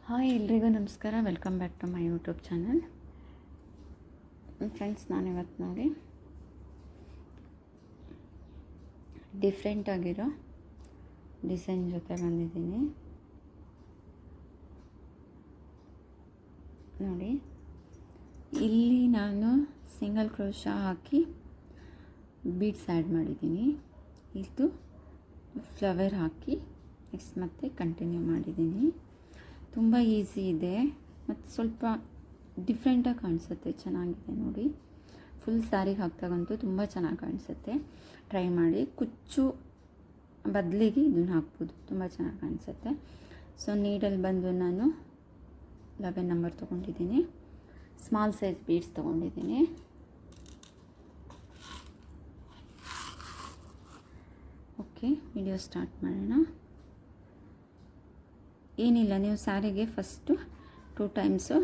Hi ಎಲ್ರಿಗೂ ನಮಸ್ಕಾರ. Welcome back to my YouTube channel. Friends, ನಾನಿವತ್ತು ನೋಡಿ ಡಿಫ್ರೆಂಟಾಗಿರೋ ಡಿಸೈನ್ ಜೊತೆ ಬಂದಿದ್ದೀನಿ. ನೋಡಿ, ಇಲ್ಲಿ ನಾನು ಸಿಂಗಲ್ ಕ್ರೋಶಾ ಹಾಕಿ ಬೀಡ್ಸ್ ಆ್ಯಡ್ ಮಾಡಿದ್ದೀನಿ. ಇದು ಫ್ಲವರ್ ಹಾಕಿ ನೆಕ್ಸ್ಟ್ ಮತ್ತೆ ಕಂಟಿನ್ಯೂ ಮಾಡಿದ್ದೀನಿ. ತುಂಬ ಈಸಿ ಇದೆ ಮತ್ತು ಸ್ವಲ್ಪ ಡಿಫ್ರೆಂಟಾಗಿ ಕಾಣಿಸುತ್ತೆ, ಚೆನ್ನಾಗಿದೆ ನೋಡಿ. ಫುಲ್ ಸ್ಯಾರಿಗೆ ಹಾಕ್ದಾಗಂತೂ ತುಂಬ ಚೆನ್ನಾಗಿ ಕಾಣಿಸುತ್ತೆ. ಟ್ರೈ ಮಾಡಿ. ಕುಚ್ಚು ಬದಲಿಗೆ ಇದನ್ನು ಹಾಕ್ಬೋದು, ತುಂಬ ಚೆನ್ನಾಗಿ ಕಾಣಿಸುತ್ತೆ. ಸೊ ನೀಡಲ್ಲಿ ಬಂದು ನಾನು 11 ನಂಬರ್ ತೊಗೊಂಡಿದ್ದೀನಿ. ಸ್ಮಾಲ್ ಸೈಜ್ ಬೀಡ್ಸ್ ತೊಗೊಂಡಿದ್ದೀನಿ. ಓಕೆ, ವಿಡಿಯೋ ಸ್ಟಾರ್ಟ್ ಮಾಡೋಣ. ಏನಿಲ್ಲ, ನೀವು ಸ್ಯಾರಿಗೆ ಫಸ್ಟು 2 ಟೈಮ್ಸು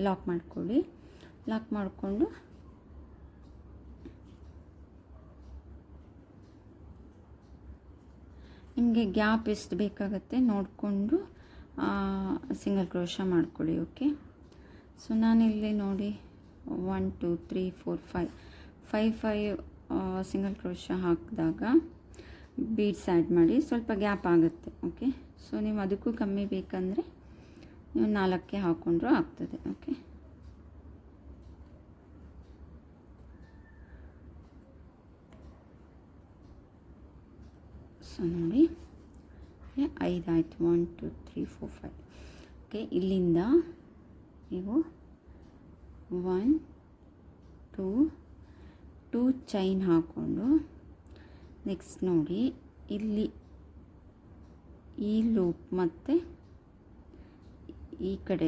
ಲಾಕ್ ಮಾಡ್ಕೊಳ್ಳಿ. ಲಾಕ್ ಮಾಡಿಕೊಂಡು ನಿಮಗೆ ಗ್ಯಾಪ್ ಎಷ್ಟು ಬೇಕಾಗುತ್ತೆ ನೋಡಿಕೊಂಡು ಸಿಂಗಲ್ ಕ್ರೋಶಾ ಮಾಡ್ಕೊಳ್ಳಿ. ಓಕೆ, ಸೊ ನಾನಿಲ್ಲಿ ನೋಡಿ 1 2 3 4 5 ಸಿಂಗಲ್ ಕ್ರೋಶಾ ಹಾಕಿದಾಗ ಬೀಡ್ಸ್ ಆ್ಯಡ್ ಮಾಡಿ ಸ್ವಲ್ಪ ಗ್ಯಾಪ್ ಆಗುತ್ತೆ. ಓಕೆ, ಸೊ ನೀವು ಅದಕ್ಕೂ ಕಮ್ಮಿ ಬೇಕಂದರೆ ನೀವು 4 ಹಾಕ್ಕೊಂಡ್ರೂ ಆಗ್ತದೆ. ಓಕೆ, ಸೊ ನೋಡಿ 5 ಆಯಿತು. 1 2 3 4 5. ಓಕೆ, ಇಲ್ಲಿಂದ ನೀವು 1 2 ಚೈನ್ ಹಾಕ್ಕೊಂಡು ನೆಕ್ಸ್ಟ್ ನೋಡಿ ಇಲ್ಲಿ ಈ ಲೂಪ್ ಮತ್ತು ಈ ಕಡೆ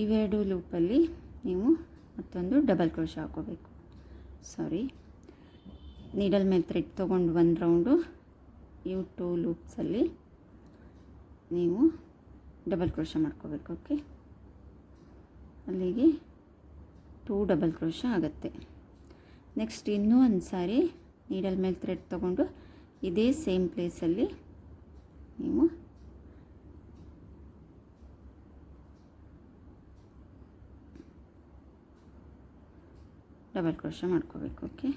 ಇವೆರಡು ಲೂಪಲ್ಲಿ ನೀವು ಮತ್ತೊಂದು ಡಬಲ್ ಕ್ರೋಶಾ ಹಾಕೋಬೇಕು. ನೀಡಲ್ ಮೇಲೆ ಥ್ರೆಡ್ ತೊಗೊಂಡು 1 ರೌಂಡು ಇವು 2 ಲೂಪ್ಸಲ್ಲಿ ನೀವು ಡಬಲ್ ಕ್ರೋಶಾ ಮಾಡ್ಕೋಬೇಕು. ಓಕೆ, ಅಲ್ಲಿಗೆ 2 ಡಬಲ್ ಕ್ರೋಶಾ ಆಗುತ್ತೆ. ನೆಕ್ಸ್ಟ್ ಇನ್ನೂ ಒಂದು ಸಾರಿ ನೀಡಲ್ ಮೇಲೆ ಥ್ರೆಡ್ ತೊಗೊಂಡು ಇದೇ ಸೇಮ್ ಪ್ಲೇಸಲ್ಲಿ ನೀವು ಡಬಲ್ ಕ್ರೋಶಾ ಮಾಡ್ಕೋಬೇಕು. ಓಕೆ,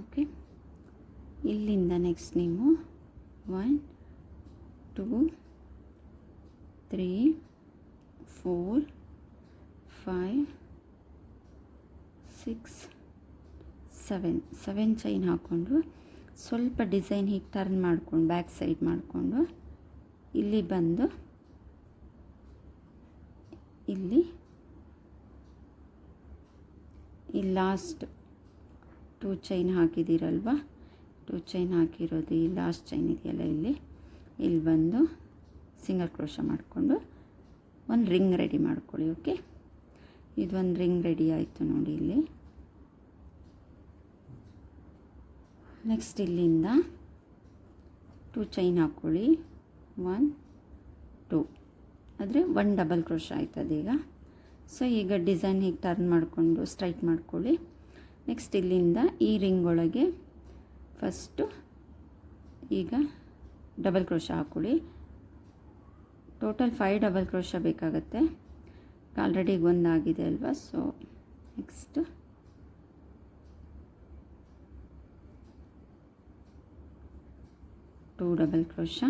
ಓಕೆ, ಇಲ್ಲಿಂದ ನೆಕ್ಸ್ಟ್ ನೀವು 1 2 3 4 5 6 7 ಚೈನ್ ಹಾಕ್ಕೊಂಡು ಸ್ವಲ್ಪ ಡಿಸೈನ್ ಹೀಗೆ ಟರ್ನ್ ಮಾಡ್ಕೊಂಡು ಬ್ಯಾಕ್ ಸೈಡ್ ಮಾಡಿಕೊಂಡು ಇಲ್ಲಿ ಬಂದು ಇಲ್ಲಿ ಈ ಲಾಸ್ಟ್ 2 ಚೈನ್ ಹಾಕಿದ್ದೀರಲ್ವ, 2 ಚೈನ್ ಹಾಕಿರೋದು ಈ ಲಾಸ್ಟ್ ಚೈನ್ ಇದೆಯಲ್ಲ, ಇಲ್ಲಿ ಬಂದು ಸಿಂಗಲ್ ಕ್ರೋಶಾ ಮಾಡಿಕೊಂಡು ಒಂದು ರಿಂಗ್ ರೆಡಿ ಮಾಡ್ಕೊಳ್ಳಿ. ಓಕೆ, ಇದೊಂದು ರಿಂಗ್ ರೆಡಿ ಆಯಿತು ನೋಡಿ. ಇಲ್ಲಿ ನೆಕ್ಸ್ಟ್ ಇಲ್ಲಿಂದ 2 ಚೈನ್ ಹಾಕ್ಕೊಳ್ಳಿ. 1 2 ಆದರೆ 1 ಡಬಲ್ ಕ್ರೋಶಾ ಆಯ್ತದೆ ಈಗ. ಸೊ ಈಗ ಡಿಸೈನ್ ಹೀಗೆ ಟರ್ನ್ ಮಾಡಿಕೊಂಡು ಸ್ಟ್ರೈಟ್ ಮಾಡ್ಕೊಳ್ಳಿ. ನೆಕ್ಸ್ಟ್ ಇಲ್ಲಿಂದ ಈ ರಿಂಗ್ ಒಳಗೆ ಫಸ್ಟು ಈಗ ಡಬಲ್ ಕ್ರೋಶಾ ಹಾಕ್ಕೊಳ್ಳಿ. ಟೋಟಲ್ 5 ಡಬಲ್ ಕ್ರೋಶಾ ಬೇಕಾಗುತ್ತೆ. ಆಲ್ರೆಡಿ ಈಗ 1 ಆಗಿದೆ ಅಲ್ವಾ. So next 2 double crochet,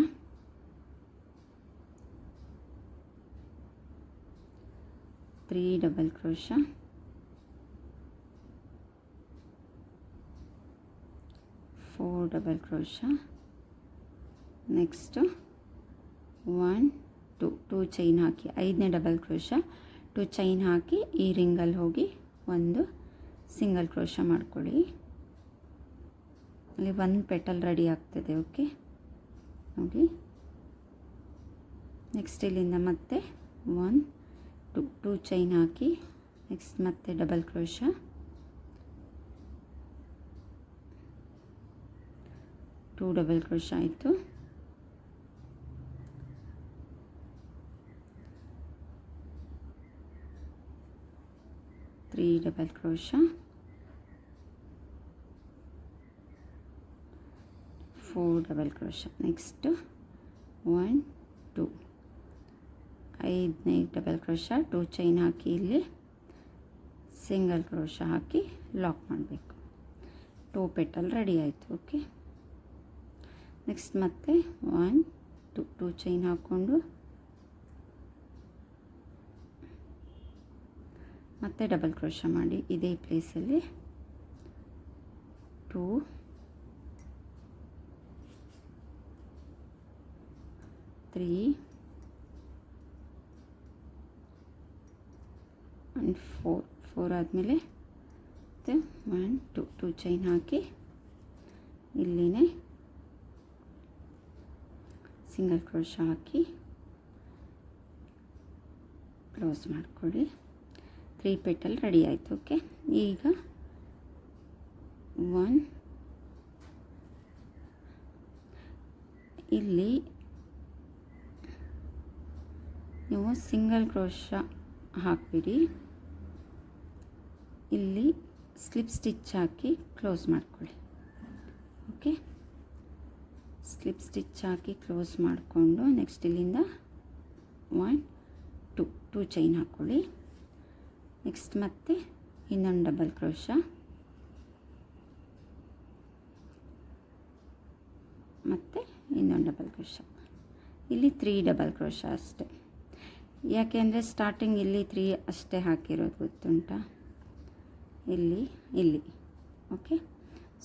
3 double crochet, 4 double crochet, next 1 2 chain ಹಾಕಿ 5ನೇ ಡಬಲ್ ಕ್ರೋಶಾ, 2 ಚೈನ್ ಹಾಕಿ ಈ ರಿಂಗಲ್ಲಿ ಹೋಗಿ ಒಂದು ಸಿಂಗಲ್ ಕ್ರೋಶಾ ಮಾಡ್ಕೊಳ್ಳಿ. ಅಲ್ಲಿ 1 ಪೆಟಲ್ ರೆಡಿ ಆಗ್ತದೆ. ಓಕೆ, ನೋಡಿ. ನೆಕ್ಸ್ಟ್ ಇಲ್ಲಿಂದ ಮತ್ತೆ 1 2 ಚೈನ್ ಹಾಕಿ ನೆಕ್ಸ್ಟ್ ಮತ್ತೆ ಡಬಲ್ ಕ್ರೋಶಾ, 2 ಡಬಲ್ ಕ್ರೋಶಾ ಆಯಿತು. 3 double crochet, 4 double crochet. Next 1 2 5ನೇ ಡಬಲ್ ಕ್ರೋಶಾ, 2 ಚೈನ್ ಹಾಕಿ ಇಲ್ಲಿ ಸಿಂಗಲ್ ಕ್ರೋಶಾ ಹಾಕಿ ಲಾಕ್ ಮಾಡಬೇಕು. 2 ಪೆಟಲ್ ರೆಡಿ ಆಯಿತು. ಓಕೆ, ನೆಕ್ಸ್ಟ್ ಮತ್ತೆ 1 2 ಚೈನ್ ಹಾಕ್ಕೊಂಡು ಮತ್ತೆ ಡಬಲ್ ಕ್ರೋಶಾ ಮಾಡಿ ಇದೇ ಪ್ಲೇಸಲ್ಲಿ 2 3 and 4 ಆದಮೇಲೆ ಮತ್ತು 1 2 ಚೈನ್ ಹಾಕಿ ಇಲ್ಲಿನೇ ಸಿಂಗಲ್ ಕ್ರೋಶಾ ಹಾಕಿ ಕ್ಲೋಸ್ ಮಾಡಿಕೊಡಿ. 3 ಪೆಟಲ್ ರೆಡಿ ಆಯಿತು. ಓಕೆ, ಈಗ 1 ಇಲ್ಲಿ ನೀವು ಸಿಂಗಲ್ ಕ್ರೋಶಾ ಹಾಕಿಬಿಡಿ, ಇಲ್ಲಿ ಸ್ಲಿಪ್ ಸ್ಟಿಚ್ ಹಾಕಿ ಕ್ಲೋಸ್ ಮಾಡ್ಕೊಳ್ಳಿ. ಓಕೆ, ಸ್ಲಿಪ್ ಸ್ಟಿಚ್ ಹಾಕಿ ಕ್ಲೋಸ್ ಮಾಡಿಕೊಂಡು ನೆಕ್ಸ್ಟ್ ಇಲ್ಲಿಂದ 1 2 ಚೈನ್ ಹಾಕ್ಕೊಳ್ಳಿ. ನೆಕ್ಸ್ಟ್ ಮತ್ತೆ ಇನ್ನೊಂದು ಡಬಲ್ ಕ್ರೋಶಾ, ಮತ್ತು ಇನ್ನೊಂದು ಡಬಲ್ ಕ್ರೋಶಾ. ಇಲ್ಲಿ 3 ಡಬಲ್ ಕ್ರೋಶಾ ಅಷ್ಟೇ. ಯಾಕೆ ಅಂದರೆ ಸ್ಟಾರ್ಟಿಂಗ್ ಇಲ್ಲಿ 3 ಅಷ್ಟೇ ಹಾಕಿರೋದು, ಗೊತ್ತುಂಟಾ, ಇಲ್ಲಿ. ಓಕೆ,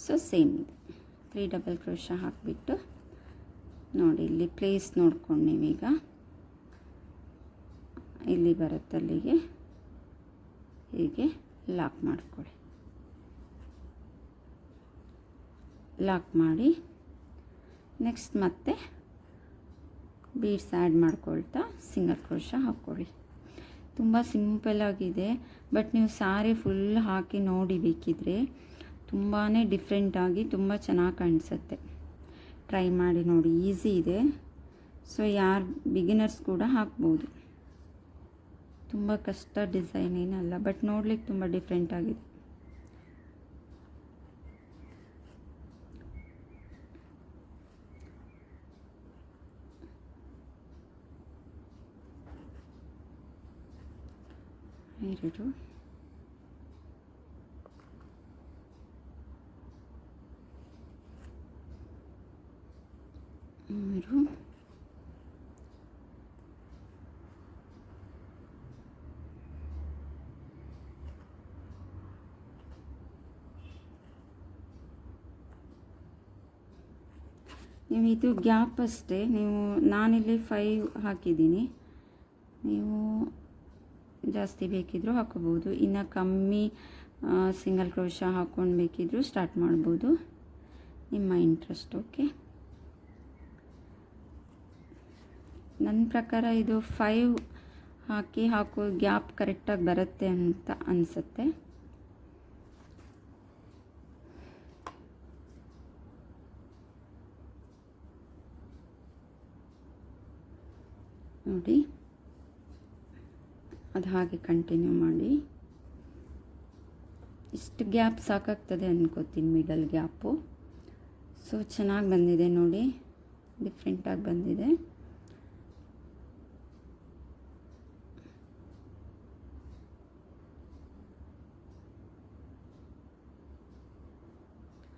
ಸೊ ಸೇಮ್ ಇದೆ. 3 ಡಬಲ್ ಕ್ರೋಶಾ ಹಾಕಿಬಿಟ್ಟು ನೋಡಿ ಇಲ್ಲಿ ಪ್ಲೇಸ್ ನೋಡ್ಕೊಂಡು ನೀವೀಗ ಇಲ್ಲಿ ಬರುತ್ತೆ, ಅಲ್ಲಿಗೆ ಹೀಗೆ ಲಾಕ್ ಮಾಡಿಕೊಳ್ಳಿ. ಲಾಕ್ ಮಾಡಿ ನೆಕ್ಸ್ಟ್ ಮತ್ತೆ ಬೀಡ್ಸ್ ಆ್ಯಡ್ ಮಾಡ್ಕೊಳ್ತಾ ಸಿಂಗಲ್ ಕ್ರೋಶಾ ಹಾಕ್ಕೊಳ್ಳಿ. ತುಂಬ ಸಿಂಪಲ್ಲಾಗಿದೆ, ಬಟ್ ನೀವು ಸಾರಿ ಫುಲ್ ಹಾಕಿ ನೋಡಿ ಬೇಕಿದ್ರೆ ತುಂಬಾ ಡಿಫ್ರೆಂಟಾಗಿ ತುಂಬ ಚೆನ್ನಾಗಿ ಕಾಣಿಸುತ್ತೆ. ಟ್ರೈ ಮಾಡಿ ನೋಡಿ, ಈಸಿ ಇದೆ. ಸೊ ಯಾರು ಬಿಗಿನರ್ಸ್ ಕೂಡ ಹಾಕ್ಬೋದು. ತುಂಬ ಕಷ್ಟ ಡಿಸೈನ್ ಏನಲ್ಲ, ಬಟ್ ನೋಡ್ಲಿಕ್ಕೆ ತುಂಬ ಡಿಫ್ರೆಂಟಾಗಿದೆ. ಎರಡು 3 ನೀವು ಇದು ಗ್ಯಾಪ್ ಅಷ್ಟೇ. ನೀವು ನಾನಿಲ್ಲಿ 5 ಹಾಕಿದ್ದೀನಿ, ನೀವು ಜಾಸ್ತಿ ಬೇಕಿದ್ದರೂ ಹಾಕೋಬೋದು. ಇನ್ನು ಕಮ್ಮಿ ಸಿಂಗಲ್ ಕ್ರೋಶಾ ಹಾಕ್ಕೊಂಡು ಬೇಕಿದ್ದರೂ ಸ್ಟಾರ್ಟ್ ಮಾಡ್ಬೋದು, ನಿಮ್ಮ ಇಂಟ್ರೆಸ್ಟ್. ಓಕೆ, ನನ್ನ ಪ್ರಕಾರ ಇದು 5 ಹಾಕೋ ಗ್ಯಾಪ್ ಕರೆಕ್ಟಾಗಿ ಬರುತ್ತೆ ಅಂತ ಅನಿಸುತ್ತೆ. ನೋಡಿ, ಅದು ಹಾಗೆ ಕಂಟಿನ್ಯೂ ಮಾಡಿ. ಇಷ್ಟು ಗ್ಯಾಪ್ ಸಾಕಾಗ್ತದೆ ಅನ್ಕೋತೀನಿ, ಮಿಡಲ್ ಗ್ಯಾಪು. ಸೊ ಚೆನ್ನಾಗಿ ಬಂದಿದೆ ನೋಡಿ, ಡಿಫ್ರೆಂಟಾಗಿ ಬಂದಿದೆ.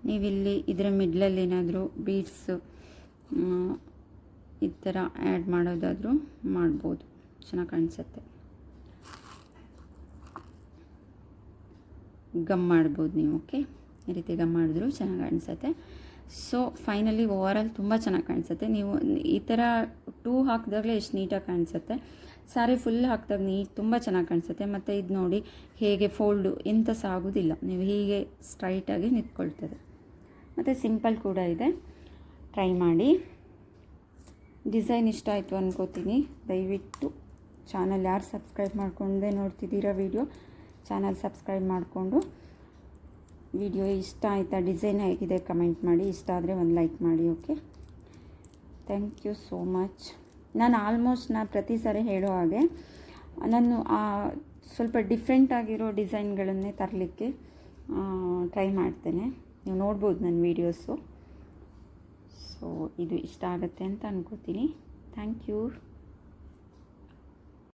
ನೀವಿಲ್ಲಿ ಇದರ ಮಿಡ್ಲಲ್ಲಿ ಏನಾದರೂ ಬೀಡ್ಸು ಈ ಥರ ಆ್ಯಡ್ ಮಾಡೋದಾದರೂ ಮಾಡ್ಬೋದು, ಚೆನ್ನಾಗಿ ಕಾಣಿಸುತ್ತೆ. ಗಮ್ ಮಾಡ್ಬೋದು ನೀವು. ಓಕೆ, ಈ ರೀತಿ ಗಮ್ ಮಾಡಿದ್ರೂ ಚೆನ್ನಾಗಿ ಕಾಣಿಸುತ್ತೆ. ಸೊ ಫೈನಲಿ ಓವರಾಲ್ ತುಂಬ ಚೆನ್ನಾಗಿ ಕಾಣಿಸುತ್ತೆ. ನೀವು ಈ ಥರ 2 ಹಾಕಿದಾಗಲೇ ಎಷ್ಟು ನೀಟಾಗಿ ಕಾಣಿಸುತ್ತೆ. ಸಾರಿ ಫುಲ್ ಹಾಕಿದಾಗ ತುಂಬ ಚೆನ್ನಾಗಿ ಕಾಣಿಸುತ್ತೆ. ಮತ್ತು ಇದು ನೋಡಿ ಹೇಗೆ ಫೋಲ್ಡು ಎಂಥ ಸಹ ಆಗೋದಿಲ್ಲ, ನೀವು ಹೀಗೆ ಸ್ಟ್ರೈಟಾಗಿ ನಿಂತ್ಕೊಳ್ತದೆ. ಮತ್ತು ಸಿಂಪಲ್ ಕೂಡ ಇದೆ, ಟ್ರೈ ಮಾಡಿ. ಡಿಸೈನ್ ಇಷ್ಟ ಆಯಿತು ಅನ್ಕೋತೀನಿ. ದಯವಿಟ್ಟು ಚಾನಲ್ ಯಾರು ಸಬ್ಸ್ಕ್ರೈಬ್ ಮಾಡ್ಕೊಂಡೆ ನೋಡ್ತಿದ್ದೀರಾ ವಿಡಿಯೋ, ಚಾನಲ್ ಸಬ್ಸ್ಕ್ರೈಬ್ ಮಾಡಿಕೊಂಡು ವಿಡಿಯೋ ಇಷ್ಟ ಆಯಿತಾ, ಡಿಸೈನ್ ಹೇಗಿದೆ ಕಮೆಂಟ್ ಮಾಡಿ. ಇಷ್ಟ ಆದರೆ ಒಂದು ಲೈಕ್ ಮಾಡಿ. Okay, thank you so much. ನಾನು ಪ್ರತಿ ಸಾರಿ ಹೇಳೋ ಹಾಗೆ ನಾನು ಸ್ವಲ್ಪ ಡಿಫ್ರೆಂಟ್ ಆಗಿರೋ ಡಿಸೈನ್ಗಳನ್ನೇ ತರಲಿಕ್ಕೆ ಟ್ರೈ ಮಾಡ್ತೇನೆ. ನೀವು ನೋಡ್ಬೋದು ನನ್ನ ವೀಡಿಯೋಸು. ಸೊ ಇದು ಇಷ್ಟ ಆಗುತ್ತೆ ಅಂತ ಅಂದ್ಕೋತೀನಿ. Thank you.